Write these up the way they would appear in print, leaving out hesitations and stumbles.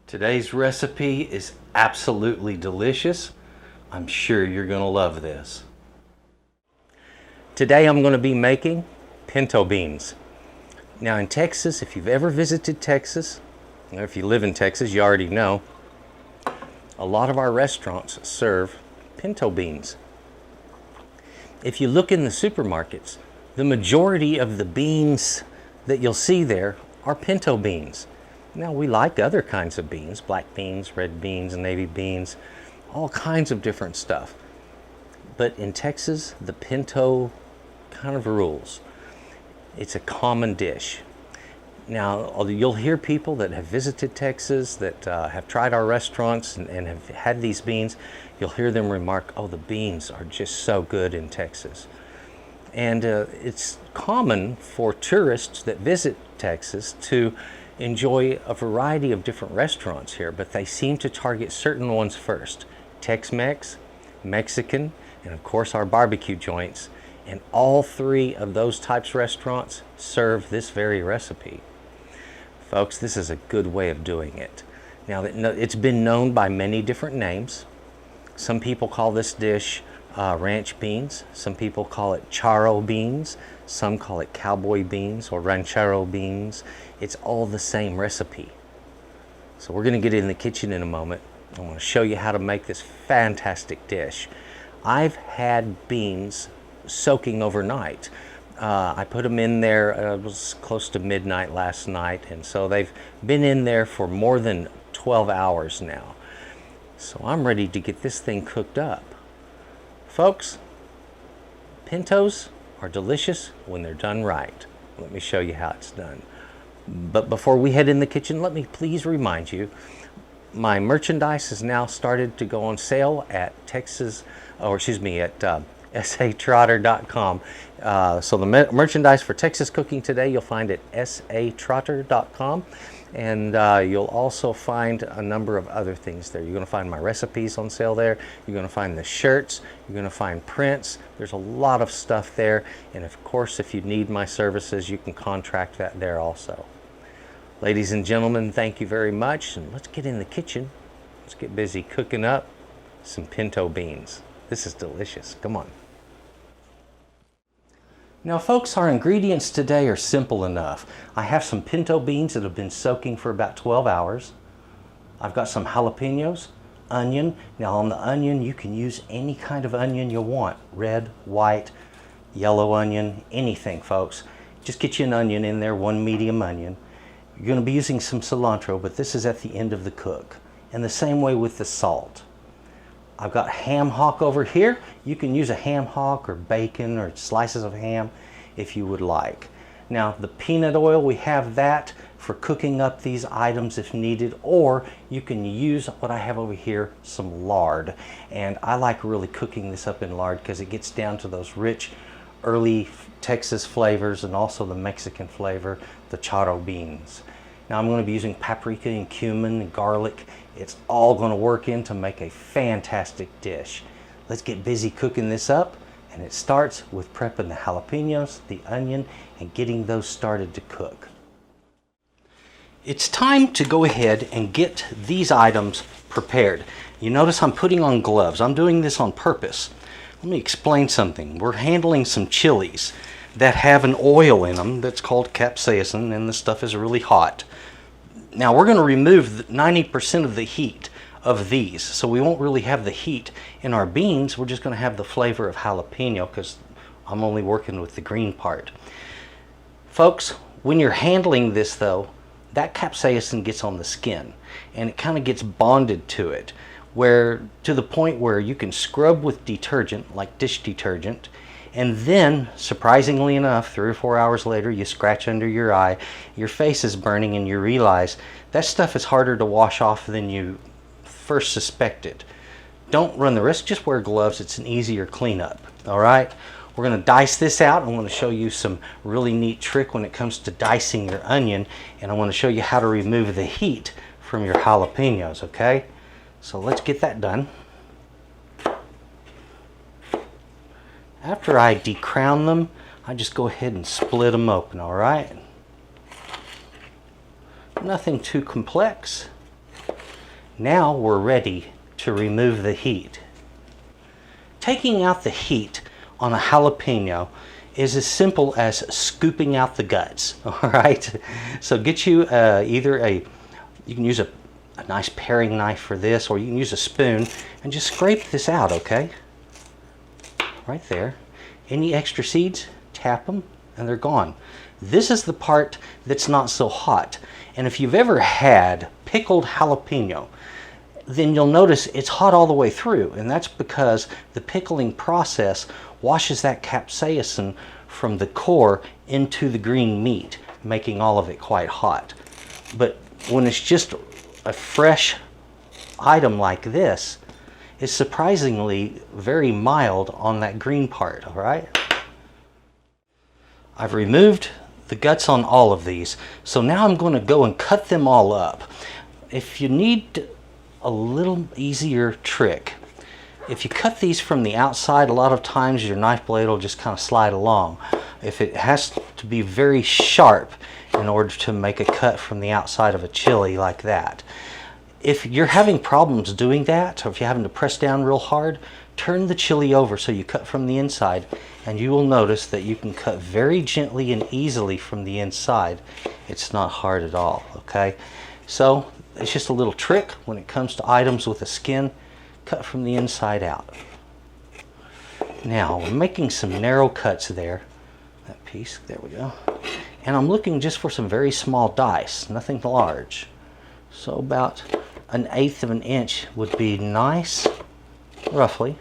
Today's recipe is absolutely delicious. I'm sure you're going to love this. Today I'm going to be making pinto beans. Now in Texas, if you've ever visited Texas, or if you live in Texas, you already know, a lot of our restaurants serve pinto beans. If you look in the supermarkets, the majority of the beans that you'll see there are pinto beans. Now we like other kinds of beans, black beans, red beans, navy beans, all kinds of different stuff. But in Texas, the pinto kind of rules. It's a common dish. Now, you'll hear people that have visited Texas, that have tried our restaurants and have had these beans. You'll hear them remark, oh, the beans are just so good in Texas. And it's common for tourists that visit Texas to enjoy a variety of different restaurants here, but they seem to target certain ones first. Tex-Mex, Mexican, and of course our barbecue joints. And all three of those types of restaurants serve this very recipe. Folks, this is a good way of doing it. Now, it's been known by many different names. Some people call this dish ranch beans. Some people call it charro beans. Some call it cowboy beans or ranchero beans. It's all the same recipe. So we're going to get in the kitchen in a moment. I want to show you how to make this fantastic dish. I've had beans soaking overnight. I put them in there, it was close to midnight last night, and so they've been in there for more than 12 hours now. So I'm ready to get this thing cooked up. Folks, pintos are delicious when they're done right. Let me show you how it's done. But before we head in the kitchen, let me please remind you, my merchandise has now started to go on sale at S.A.Trotter.com. So the merchandise for Texas Cooking Today you'll find at S.A.Trotter.com, and you'll also find a number of other things there. You're going to find my recipes on sale there. You're going to find the shirts. You're going to find prints. There's a lot of stuff there, and of course if you need my services you can contract that there also. Ladies and gentlemen, thank you very much, and let's get in the kitchen. Let's get busy cooking up some pinto beans. This is delicious. Come on. Now folks, our ingredients today are simple enough. I have some pinto beans that have been soaking for about 12 hours. I've got some jalapenos, onion. Now on the onion, you can use any kind of onion you want. Red, white, yellow onion, anything folks. Just get you an onion in there, one medium onion. You're going to be using some cilantro, but this is at the end of the cook. And the same way with the salt. I've got ham hock over here. You can use a ham hock or bacon or slices of ham if you would like. Now the peanut oil, we have that for cooking up these items if needed, or you can use what I have over here, some lard. And I like really cooking this up in lard because it gets down to those rich early Texas flavors and also the Mexican flavor, the charro beans. Now I'm going to be using paprika and cumin and garlic. It's all going to work in to make a fantastic dish. Let's get busy cooking this up, and it starts with prepping the jalapenos, the onion, and getting those started to cook. It's time to go ahead and get these items prepared. You notice I'm putting on gloves. I'm doing this on purpose. Let me explain something. We're handling some chilies that have an oil in them that's called capsaicin, and the stuff is really hot. Now we're going to remove 90% of the heat of these, so we won't really have the heat in our beans. We're just going to have the flavor of jalapeno because I'm only working with the green part. Folks, when you're handling this though, that capsaicin gets on the skin and it kind of gets bonded to it, where to the point where you can scrub with detergent like dish detergent, and then surprisingly enough 3 or 4 hours later you scratch under your eye, your face is burning, and you realize that stuff is harder to wash off than you first suspected. Don't run the risk, just wear gloves. It's an easier cleanup. All right, we're going to dice this out. I want to show you some really neat trick when it comes to dicing your onion, and I want to show you how to remove the heat from your jalapenos. Okay, so let's get that done. After I decrown them, I just go ahead and split them open, all right? Nothing too complex. Now we're ready to remove the heat. Taking out the heat on a jalapeno is as simple as scooping out the guts, all right? So get you you can use a nice paring knife for this, or you can use a spoon and just scrape this out, okay? Right there. Any extra seeds, tap them and they're gone. This is the part that's not so hot. And if you've ever had pickled jalapeno, then you'll notice it's hot all the way through, and that's because the pickling process washes that capsaicin from the core into the green meat, making all of it quite hot. But when it's just a fresh item like this, it's surprisingly very mild on that green part, all right? I've removed the guts on all of these, so now I'm going to go and cut them all up. If you need a little easier trick, if you cut these from the outside, a lot of times your knife blade will just kind of slide along. If it has to be very sharp in order to make a cut from the outside of a chili like that. If you're having problems doing that, or if you're having to press down real hard, turn the chili over so you cut from the inside, and you will notice that you can cut very gently and easily from the inside. It's not hard at all, okay? So it's just a little trick when it comes to items with a skin. Cut from the inside out. Now we're making some narrow cuts there. That piece, there we go. And I'm looking just for some very small dice, nothing large. So about 1/8 of an inch would be nice, roughly.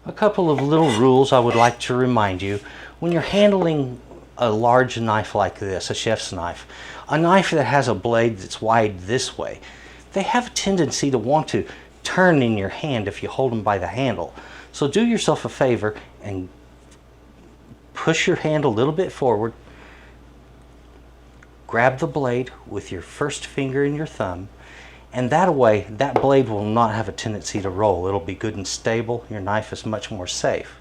A couple of little rules I would like to remind you. When you're handling a large knife like this, a chef's knife, a knife that has a blade that's wide this way, they have a tendency to want to turn in your hand if you hold them by the handle. So do yourself a favor and push your hand a little bit forward. Grab the blade with your first finger and your thumb, and that way that blade will not have a tendency to roll. It'll be good and stable. Your knife is much more safe.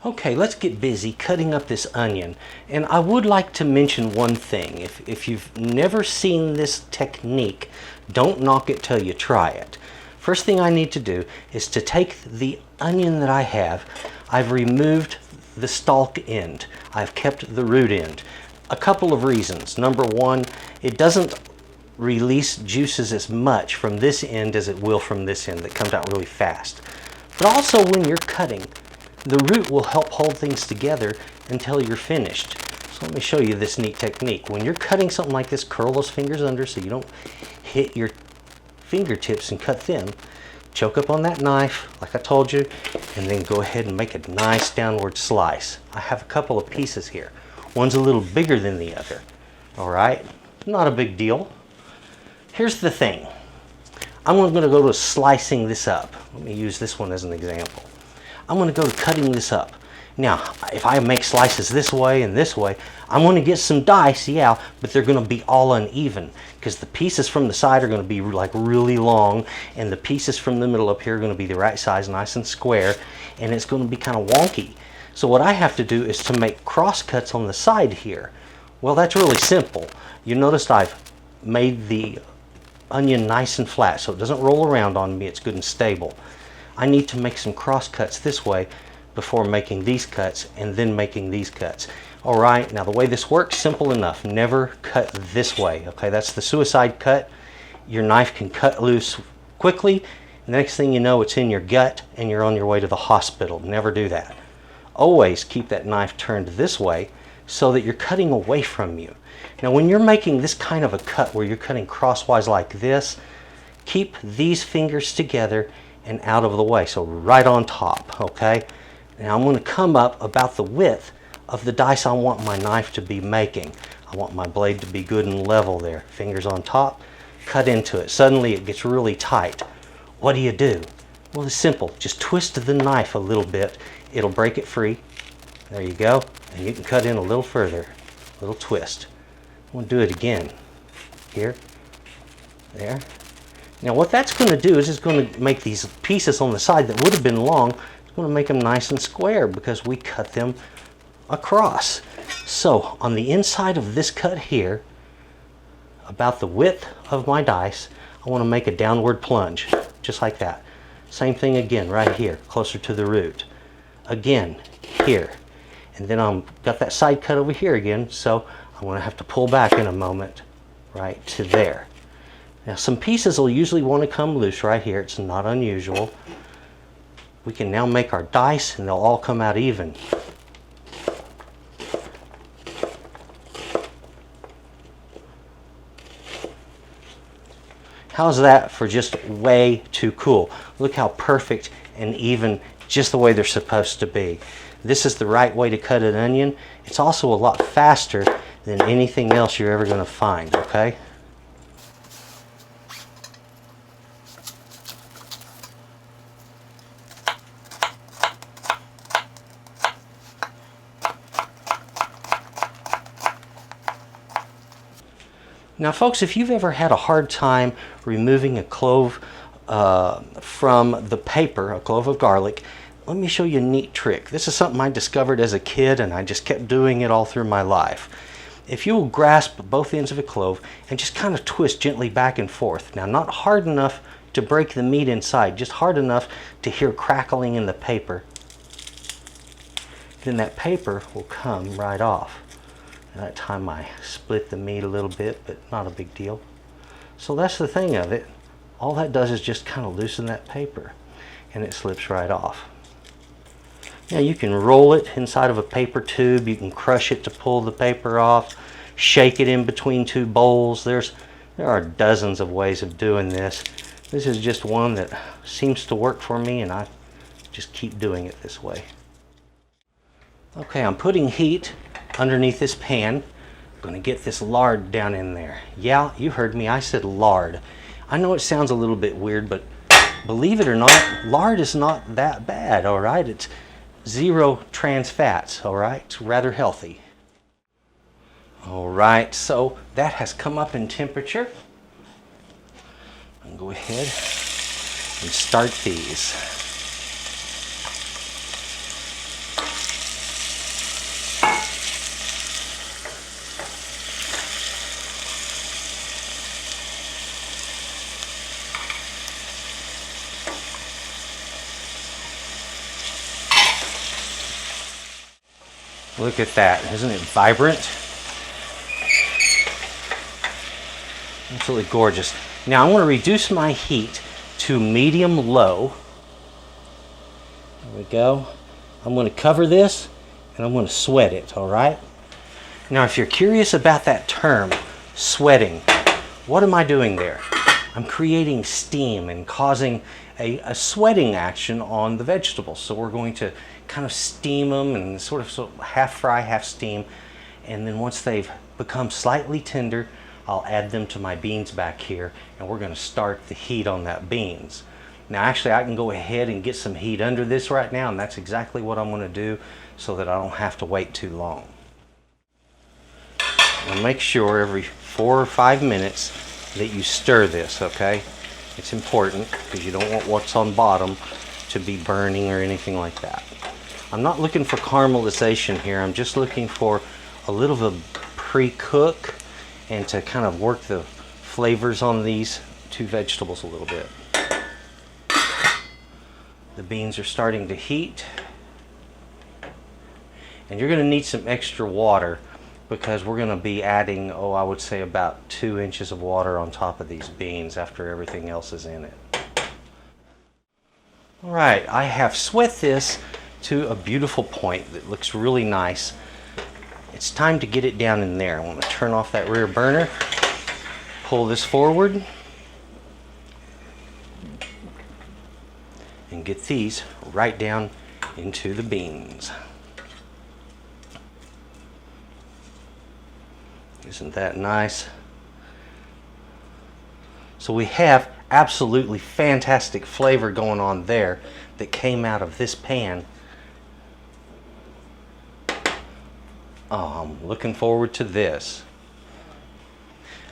Okay, let's get busy cutting up this onion. And I would like to mention one thing. If you've never seen this technique, don't knock it till you try it. First thing I need to do is to take the onion that I have. I've removed the stalk end. I've kept the root end. A couple of reasons. Number one, it doesn't release juices as much from this end as it will from this end. That comes out really fast. But also when you're cutting, the root will help hold things together until you're finished. So let me show you this neat technique. When you're cutting something like this, curl those fingers under so you don't hit your fingertips and cut them. Choke up on that knife, like I told you, and then go ahead and make a nice downward slice. I have a couple of pieces here. One's a little bigger than the other. All right, not a big deal. Here's the thing. I'm going to go to slicing this up. Let me use this one as an example. I'm going to go to cutting this up. Now, if I make slices this way and this way, I'm going to get some dice, yeah, but they're going to be all uneven because the pieces from the side are going to be like really long, and the pieces from the middle up here are going to be the right size, nice and square, and it's going to be kind of wonky. So what I have to do is to make cross cuts on the side here. Well, that's really simple. You noticed I've made the onion nice and flat so it doesn't roll around on me. It's good and stable. I need to make some cross cuts this way before making these cuts and then making these cuts. All right, now the way this works, simple enough. Never cut this way, okay? That's the suicide cut. Your knife can cut loose quickly. The next thing you know, it's in your gut and you're on your way to the hospital. Never do that. Always keep that knife turned this way so that you're cutting away from you. Now when you're making this kind of a cut where you're cutting crosswise like this, keep these fingers together and out of the way, so right on top, okay? Now I'm going to come up about the width of the dice I want my knife to be making. I want my blade to be good and level there. Fingers on top, cut into it. Suddenly it gets really tight. What do? Well, it's simple. Just twist the knife a little bit. It'll break it free. There you go. And you can cut in a little further. A little twist. I'm going to do it again. Here. There. Now what that's going to do is it's going to make these pieces on the side that would have been long, it's going to make them nice and square because we cut them across. So on the inside of this cut here, about the width of my dice, I want to make a downward plunge, just like that. Same thing again right here, closer to the root. Again, here. And then I've got that side cut over here again, so I'm going to have to pull back in a moment, right to there. Now some pieces will usually want to come loose right here. It's not unusual. We can now make our dice and they'll all come out even. How's that for just way too cool? Look how perfect and even, just the way they're supposed to be. This is the right way to cut an onion. It's also a lot faster than anything else you're ever going to find, okay? Now folks, if you've ever had a hard time removing a clove from the paper, a clove of garlic, let me show you a neat trick. This is something I discovered as a kid and I just kept doing it all through my life. If you will grasp both ends of a clove and just kind of twist gently back and forth. Now not hard enough to break the meat inside, just hard enough to hear crackling in the paper. Then that paper will come right off. At that time I split the meat a little bit, but not a big deal. So that's the thing of it. All that does is just kind of loosen that paper and it slips right off. Now you can roll it inside of a paper tube, you can crush it to pull the paper off, shake it in between two bowls. There are dozens of ways of doing this. This is just one that seems to work for me and I just keep doing it this way. Okay, I'm putting heat underneath this pan. I'm going to get this lard down in there. Yeah, you heard me, I said lard. I know it sounds a little bit weird, but believe it or not, lard is not that bad, all right? It's 0 trans fats, all right? It's rather healthy. All right, so that has come up in temperature. I'll go ahead and start these. Look at that, isn't it vibrant? Absolutely gorgeous. Now I want to reduce my heat to medium low. There we go. I'm going to cover this and I'm going to sweat it, all right? Now if you're curious about that term, sweating, what am I doing there? I'm creating steam and causing a sweating action on the vegetables. So we're going to kind of steam them and sort of half fry, half steam. And then once they've become slightly tender, I'll add them to my beans back here and we're going to start the heat on that beans. Now actually I can go ahead and get some heat under this right now and that's exactly what I'm going to do so that I don't have to wait too long. And make sure every 4 or 5 minutes that you stir this, okay? It's important because you don't want what's on bottom to be burning or anything like that. I'm not looking for caramelization here. I'm just looking for a little of a pre-cook and to kind of work the flavors on these two vegetables a little bit. The beans are starting to heat. And you're going to need some extra water because we're going to be adding, I would say about 2 inches of water on top of these beans after everything else is in it. All right, I have sweat this to a beautiful point that looks really nice. It's time to get it down in there. I want to turn off that rear burner, pull this forward, and get these right down into the beans. Isn't that nice? So we have absolutely fantastic flavor going on there that came out of this pan. Oh, I'm looking forward to this.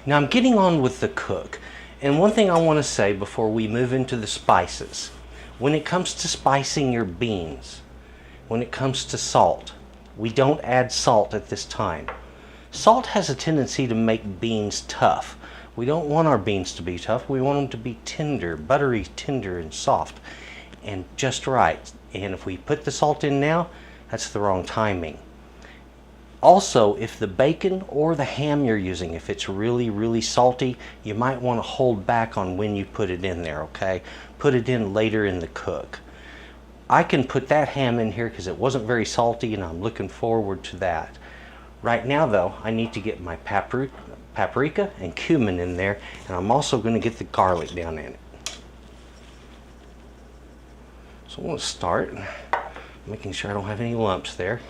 Now I'm getting on with the cook. And one thing I want to say before we move into the spices. When it comes to spicing your beans, when it comes to salt, we don't add salt at this time. Salt has a tendency to make beans tough. We don't want our beans to be tough. We want them to be tender, buttery, tender, and soft, and just right. And if we put the salt in now, that's the wrong timing. Also, if the bacon or the ham you're using, if it's really, really salty, you might want to hold back on when you put it in there, okay? Put it in later in the cook. I can put that ham in here because it wasn't very salty, and I'm looking forward to that. Right now, though, I need to get my paprika and cumin in there, and I'm also going to get the garlic down in it. So I want to start making sure I don't have any lumps there.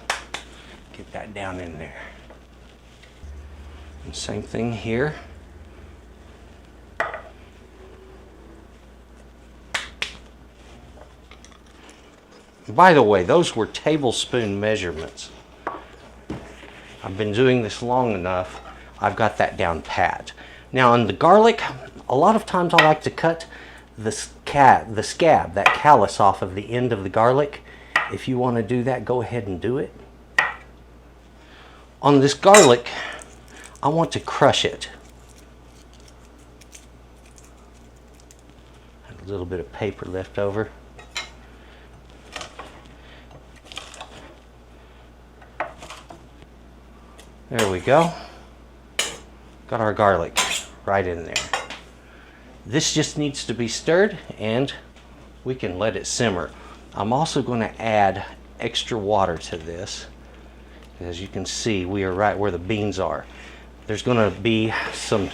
Get that down in there. And same thing here. By the way, those were tablespoon measurements. I've been doing this long enough, I've got that down pat. Now on the garlic, a lot of times I like to cut the scab, that callus off of the end of the garlic. If you want to do that, go ahead and do it. On this garlic, I want to crush it. A little bit of paper left over. There we go. Got our garlic right in there. This just needs to be stirred, and we can let it simmer. I'm also going to add extra water to this. As you can see, we are right where the beans are. There's going to be some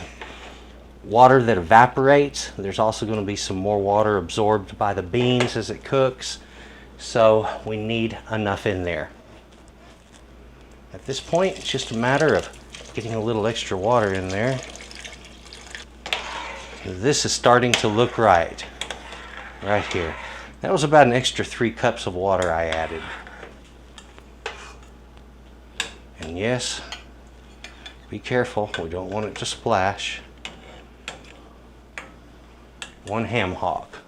water that evaporates. There's also going to be some more water absorbed by the beans as it cooks. So we need enough in there. At this point, it's just a matter of getting a little extra water in there. This is starting to look right here. That was about an extra 3 cups of water I added. And yes, be careful, we don't want it to splash. 1 ham hock.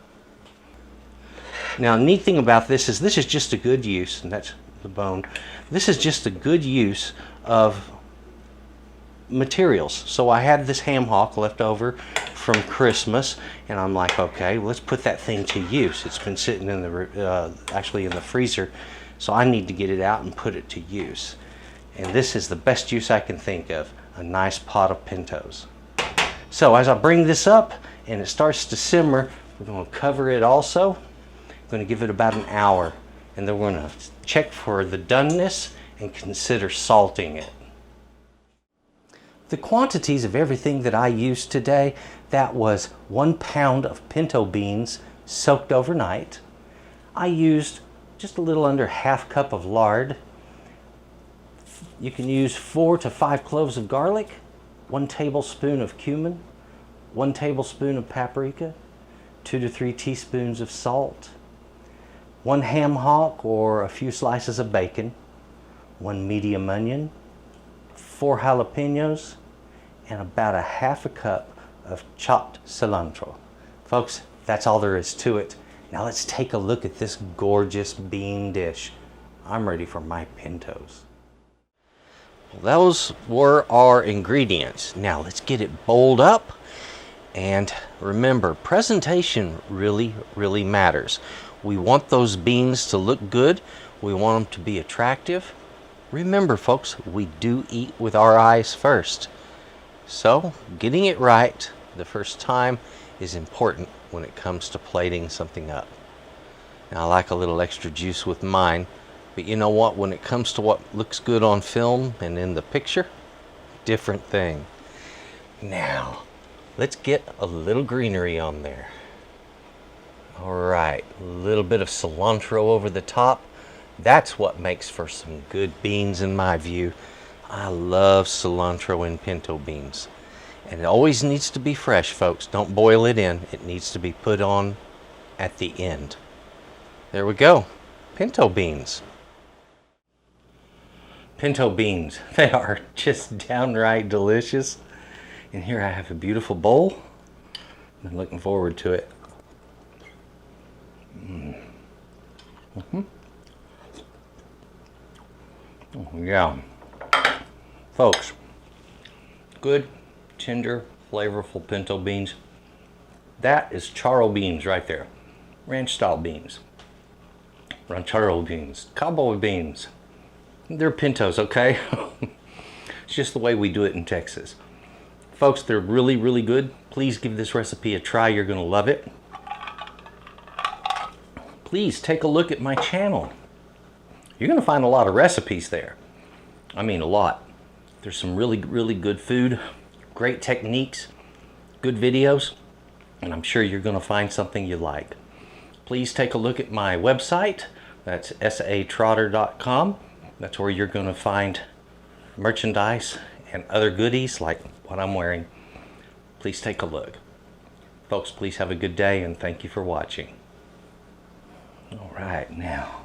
Now, neat thing about this is just a good use, and that's the bone. This is just a good use of materials. So I had this ham hock left over from Christmas, and I'm like, okay, let's put that thing to use. It's been sitting in the actually in the freezer, so I need to get it out and put it to use. And this is the best use I can think of, a nice pot of pintos. So as I bring this up and it starts to simmer, we're going to cover it also. I'm going to give it about an hour, and then we're going to check for the doneness and consider salting it. The quantities of everything that I used today, that was 1 pound of pinto beans soaked overnight. I used just a little under ½ cup of lard. You can use 4 to 5 cloves of garlic, 1 tablespoon of cumin, 1 tablespoon of paprika, 2 to 3 teaspoons of salt, 1 ham hock or a few slices of bacon, 1 medium onion, 4 jalapenos, and about a ½ cup of chopped cilantro. Folks, that's all there is to it. Now let's take a look at this gorgeous bean dish. I'm ready for my pintos. Well, those were our ingredients. Now let's get it bowled up. And remember, presentation really, really matters. We want those beans to look good. We want them to be attractive. Remember, folks, we do eat with our eyes first. So getting it right the first time is important when it comes to plating something up. Now, I like a little extra juice with mine, but you know what? When it comes to what looks good on film and in the picture, different thing. Now, let's get a little greenery on there. All right, a little bit of cilantro over the top. That's what makes for some good beans in my view. I love cilantro in pinto beans. And it always needs to be fresh, folks. Don't boil it in. It needs to be put on at the end. There we go. Pinto beans. Pinto beans. They are just downright delicious. And here I have a beautiful bowl. I'm looking forward to it. Oh, yeah. Folks, good, tender, flavorful pinto beans. That is charro beans right there. Ranch style beans. Ranchero beans. Cowboy beans. They're pintos, okay? It's just the way we do it in Texas. Folks, they're really, really good. Please give this recipe a try. You're going to love it. Please take a look at my channel. You're going to find a lot of recipes there. I mean, a lot. There's some really, really good food, great techniques, good videos, and I'm sure you're going to find something you like. Please take a look at my website. That's S.A.Trotter.com. That's where you're going to find merchandise and other goodies like what I'm wearing. Please take a look. Folks, please have a good day and thank you for watching. All right, now